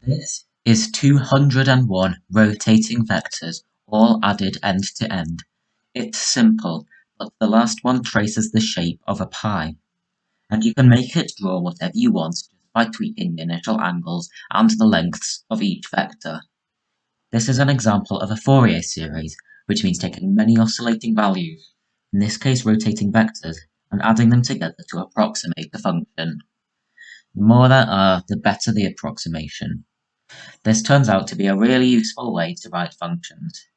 This is 201 rotating vectors, all added end to end. It's simple, but the last one traces the shape of a pie, and you can make it draw whatever you want just by tweaking the initial angles and the lengths of each vector. This is an example of a Fourier series, which means taking many oscillating values, in this case rotating vectors, and adding them together to approximate the function. The more there are, the better the approximation. This turns out to be a really useful way to write functions,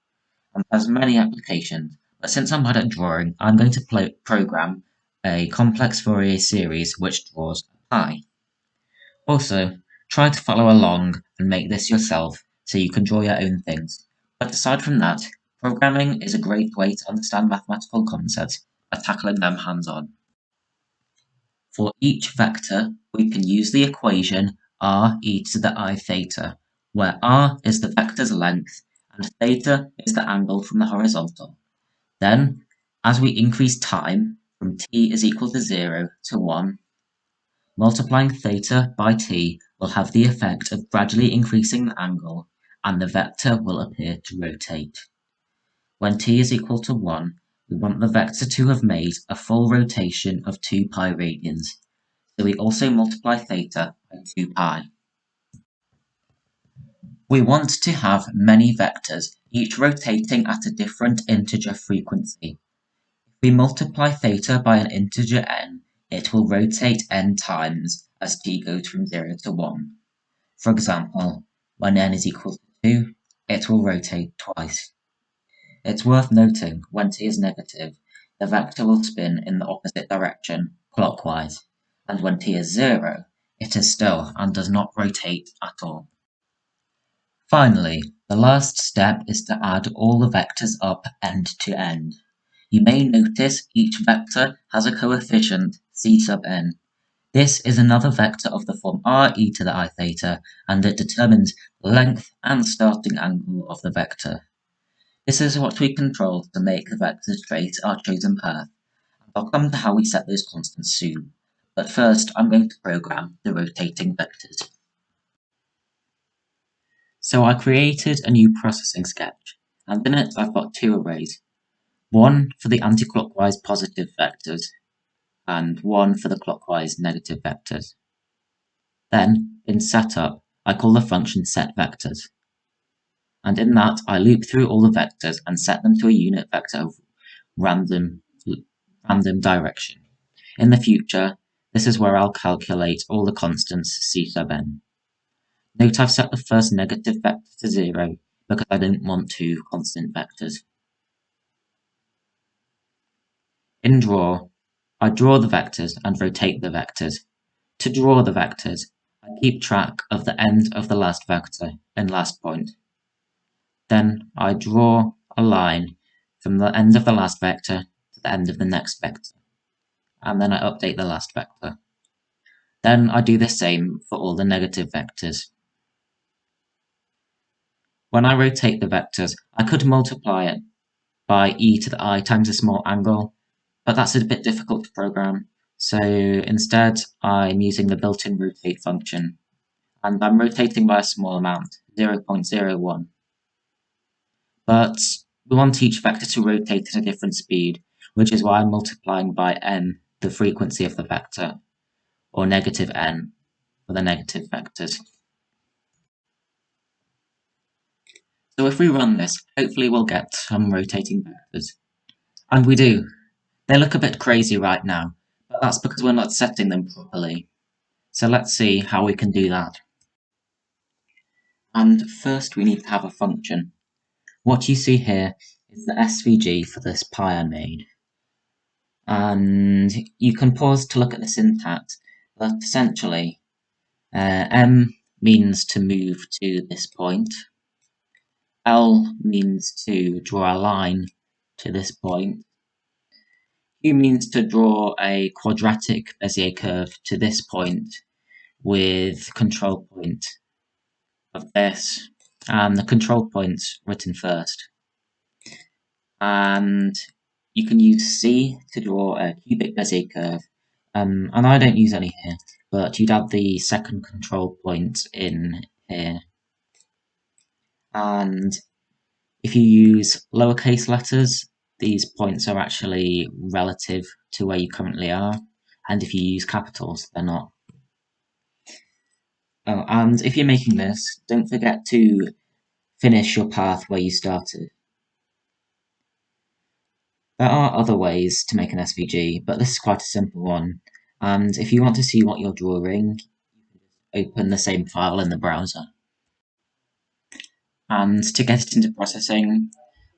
and has many applications, but since I'm bad at drawing, I'm going to program a complex Fourier series which draws a pie. Also, try to follow along and make this yourself so you can draw your own things. But aside from that, programming is a great way to understand mathematical concepts by tackling them hands-on. For each vector, we can use the equation r e to the I theta, where r is the vector's length and theta is the angle from the horizontal. Then, as we increase time from t is equal to 0 to 1, multiplying theta by t will have the effect of gradually increasing the angle, and the vector will appear to rotate. When t is equal to 1, we want the vector to have made a full rotation of 2 pi radians, so we also multiply theta by 2 pi. We want to have many vectors, each rotating at a different integer frequency. If we multiply theta by an integer n, it will rotate n times as t goes from 0 to 1. For example, when n is equal to 2, it will rotate twice. It's worth noting, when t is negative, the vector will spin in the opposite direction, clockwise, and when t is 0, it is still and does not rotate at all. Finally, the last step is to add all the vectors up end to end. You may notice each vector has a coefficient c sub n. This is another vector of the form r e to the I theta, and it determines the length and starting angle of the vector. This is what we control to make the vectors trace our chosen path, and I'll come to how we set those constants soon. But first, I'm going to program the rotating vectors. So I created a new processing sketch, and in it I've got two arrays. One for the anti-clockwise positive vectors, and one for the clockwise negative vectors. Then, in setup, I call the function setVectors. And in that, I loop through all the vectors and set them to a unit vector of random direction. In the future, this is where I'll calculate all the constants c sub n. Note I've set the first negative vector to 0 because I don't want two constant vectors. In draw, I draw the vectors and rotate the vectors. To draw the vectors, I keep track of the end of the last vector in last point. Then I draw a line from the end of the last vector to the end of the next vector, and then I update the last vector. Then I do the same for all the negative vectors. When I rotate the vectors, I could multiply it by e to the I times a small angle, but that's a bit difficult to program. So instead, I'm using the built-in rotate function, and I'm rotating by a small amount, 0.01. But we want each vector to rotate at a different speed, which is why I'm multiplying by n, the frequency of the vector, or negative n for the negative vectors. So if we run this, hopefully we'll get some rotating vectors. And we do. They look a bit crazy right now, but that's because we're not setting them properly. So let's see how we can do that. And first we need to have a function. What you see here is the SVG for this pie I made. And you can pause to look at the syntax, but essentially, M means to move to this point. L means to draw a line to this point. Q means to draw a quadratic Bezier curve to this point with control point of this, and the control point's written first. And you can use C to draw a cubic Bezier curve, and I don't use any here, but you'd add the second control point in here. And if you use lowercase letters, these points are actually relative to where you currently are. And if you use capitals, they're not. Oh, and if you're making this, don't forget to finish your path where you started. There are other ways to make an SVG, but this is quite a simple one. And if you want to see what you're drawing, open the same file in the browser. And to get it into processing,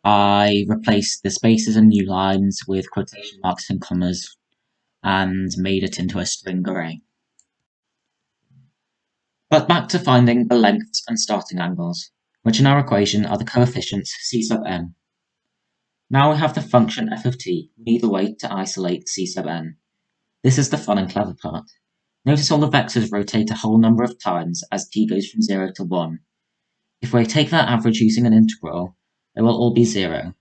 I replaced the spaces and new lines with quotation marks and commas and made it into a string array. But back to finding the lengths and starting angles, which in our equation are the coefficients c sub n. Now we have the function f of t, we need a way to isolate c sub n. This is the fun and clever part. Notice all the vectors rotate a whole number of times as t goes from 0 to 1. If we take that average using an integral, they will all be 0.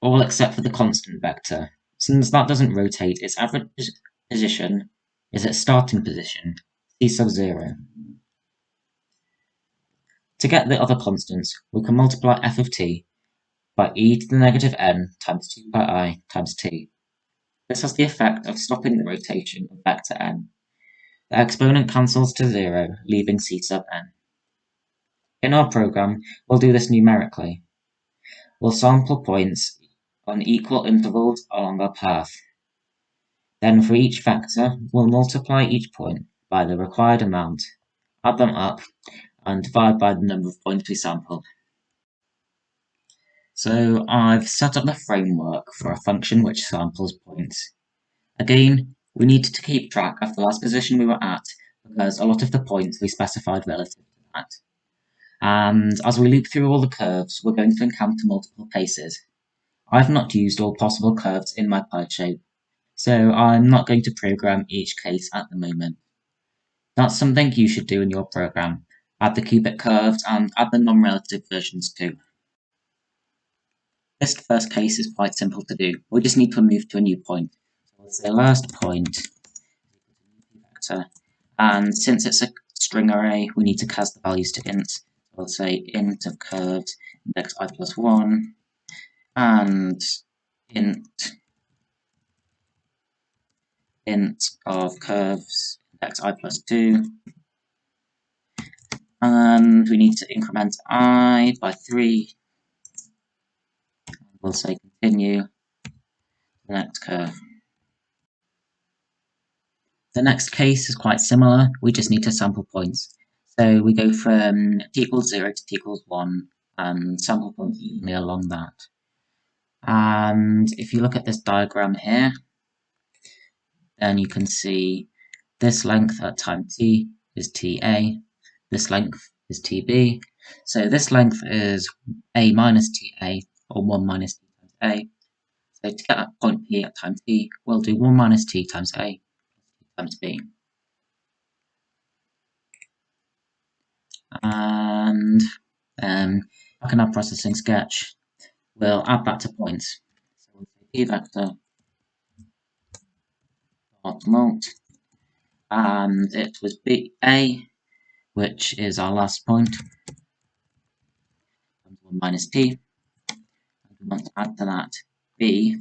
All except for the constant vector. Since that doesn't rotate, its average position is its starting position, c sub 0. To get the other constants, we can multiply f of t by e to the negative n times 2 pi I times t. This has the effect of stopping the rotation of vector n. The exponent cancels to 0, leaving c sub n. In our program, we'll do this numerically. We'll sample points on equal intervals along our path. Then for each vector, we'll multiply each point by the required amount, add them up, and divide by the number of points we sampled. So I've set up the framework for a function which samples points. Again, we need to keep track of the last position we were at because a lot of the points we specified relative to that. And as we loop through all the curves, we're going to encounter multiple cases. I've not used all possible curves in my pie shape, so I'm not going to program each case at the moment. That's something you should do in your program. Add the cubic curves and add the non-relative versions too. This first case is quite simple to do. We just need to move to a new point. So we'll say last point vector, and since it's a string array, we need to cast the values to int. So we'll say int of curves index I plus 1 and int of curves index I plus 2. And we need to increment I by 3. We'll say continue the next curve. The next case is quite similar, we just need to sample points. So we go from t equals 0 to t equals 1 and sample points evenly along that. And if you look at this diagram here, then you can see this length at time t is ta, this length is tb. So this length is a minus ta, or 1 minus t times a. So to get that point p at time t, we'll do 1 minus t times a times b. And back in our processing sketch, we'll add that to points. So we'll say p vector dot mult, and it was a, which is our last point, times 1 minus t. And we want to add to that p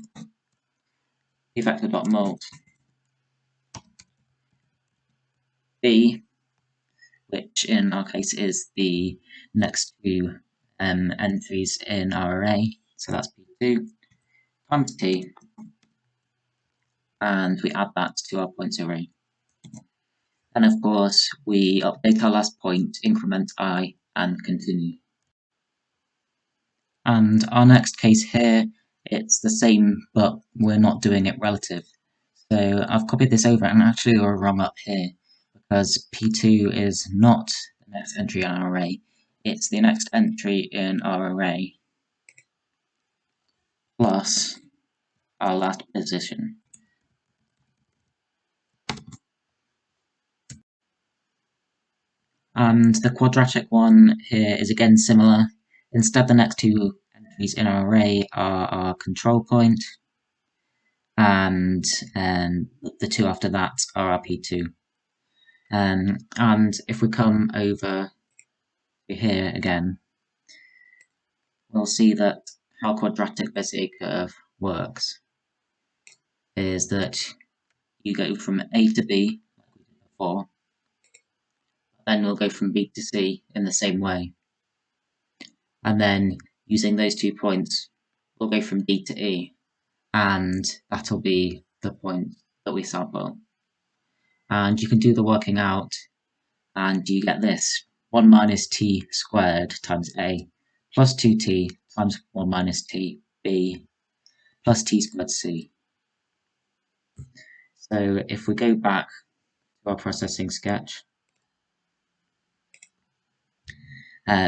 vector dot mult b, which in our case is the next two entries in our array. So that's p2 times t, and we add that to our points array. And of course, we update our last point, increment I, and continue. And our next case here, it's the same, but we're not doing it relative. So I've copied this over, and actually we're wrong up here, because P2 is not the next entry in our array, it's the next entry in our array, plus our last position. And the quadratic one here is again similar. Instead, the next two entries in our array are our control point, and the two after that are our P2. And if we come over here again, we'll see that how quadratic this A curve works is that you go from A to B, like we did before, then we'll go from B to C in the same way. And then using those 2 points, we'll go from D to E, and that'll be the point that we sample. And you can do the working out, and you get this: 1 minus t squared times A plus 2t times 1 minus t B plus t squared C. So if we go back to our processing sketch,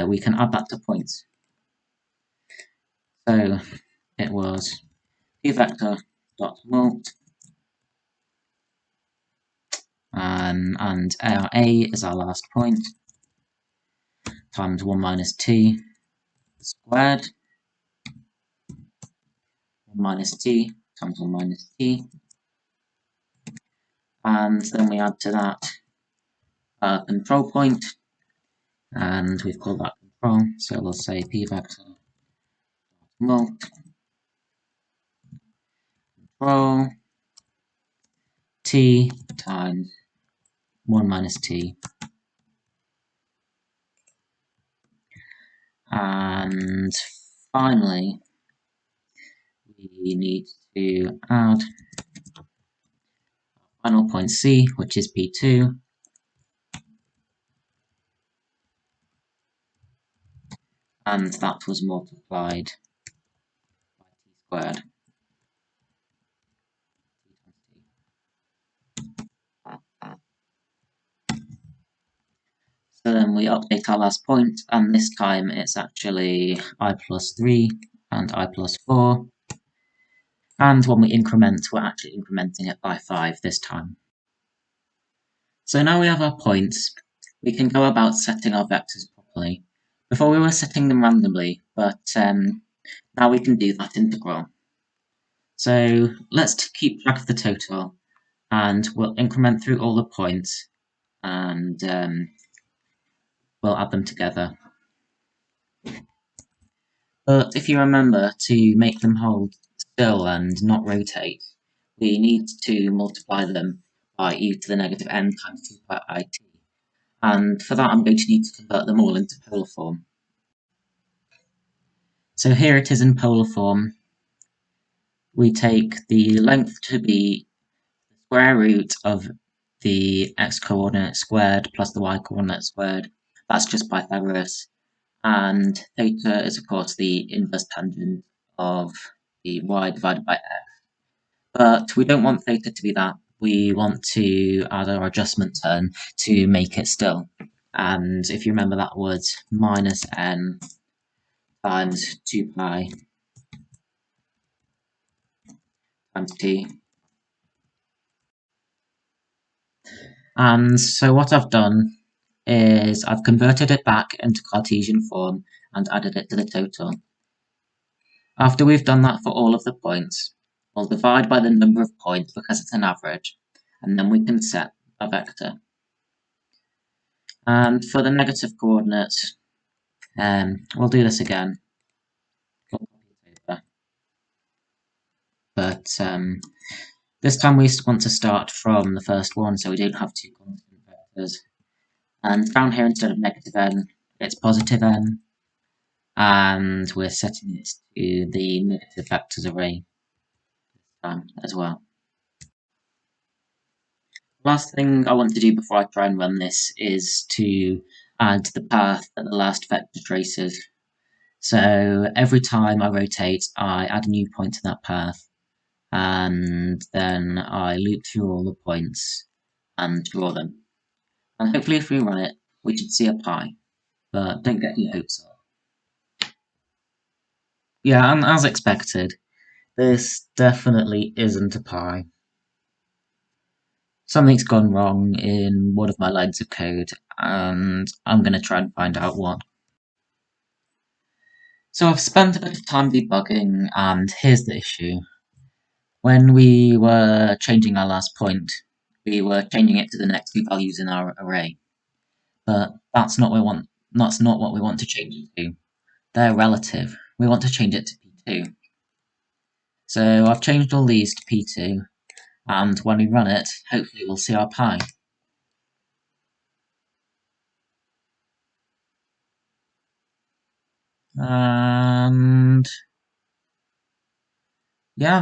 we can add that to points. So it was p vector dot mult, and our A is our last point, times 1 minus t squared, 1 minus t times 1 minus t, and then we add to that our control point, and we've called that control, so we'll say p vector mult control t times 1 minus t, and finally we need to add final point C, which is P2, and that was multiplied by T squared. So then we update our last point, and this time it's actually I plus 3 and I plus 4. And when we increment, we're actually incrementing it by 5 this time. So now we have our points, we can go about setting our vectors properly. Before we were setting them randomly, but now we can do that integral. So let's keep track of the total, and we'll increment through all the points, and we'll add them together. But if you remember, to make them hold still and not rotate, we need to multiply them by e to the negative n times 2 pi it. And for that, I'm going to need to convert them all into polar form. So here it is in polar form. We take the length to be the square root of the x-coordinate squared plus the y-coordinate squared. That's just Pythagoras. And theta is, of course, the inverse tangent of the y divided by x. But we don't want theta to be that. We want to add our adjustment term to make it still. And if you remember, that was minus n times 2 pi times t. And so what I've done is I've converted it back into Cartesian form and added it to the total. After we've done that for all of the points, we'll divide by the number of points because it's an average, and then we can set a vector. And for the negative coordinates, we'll do this again. But this time we want to start from the first one, so we don't have two constant vectors. And down here, instead of negative n, it's positive n. And we're setting it to the negative vectors array this time as well. Last thing I want to do before I try and run this is to add the path that the last vector traces. So every time I rotate, I add a new point to that path, and then I loop through all the points and draw them. And hopefully if we run it, we should see a pi, but don't get your hopes up. Yeah, and as expected, this definitely isn't a pi. Something's gone wrong in one of my lines of code, and I'm going to try and find out what. So I've spent a bit of time debugging, and here's the issue. When we were changing our last point, we were changing it to the next two values in our array. But that's not That's not what we want to change it to. They're relative. We want to change it to P2. So I've changed all these to P2, and when we run it, hopefully we'll see our pi. And yeah,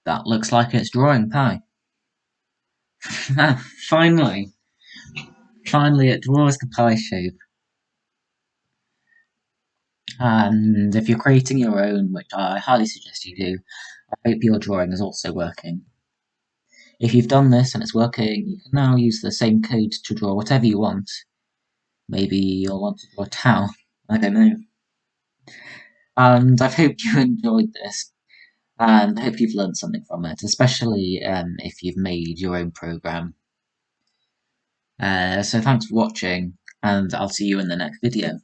that looks like it's drawing pi. Finally it draws the pi shape. And if you're creating your own, which I highly suggest you do, I hope your drawing is also working. If you've done this and it's working, you can now use the same code to draw whatever you want. Maybe you'll want to draw a tau, I don't know. And I hope you enjoyed this, and I hope you've learned something from it, especially if you've made your own program. So thanks for watching, and I'll see you in the next video.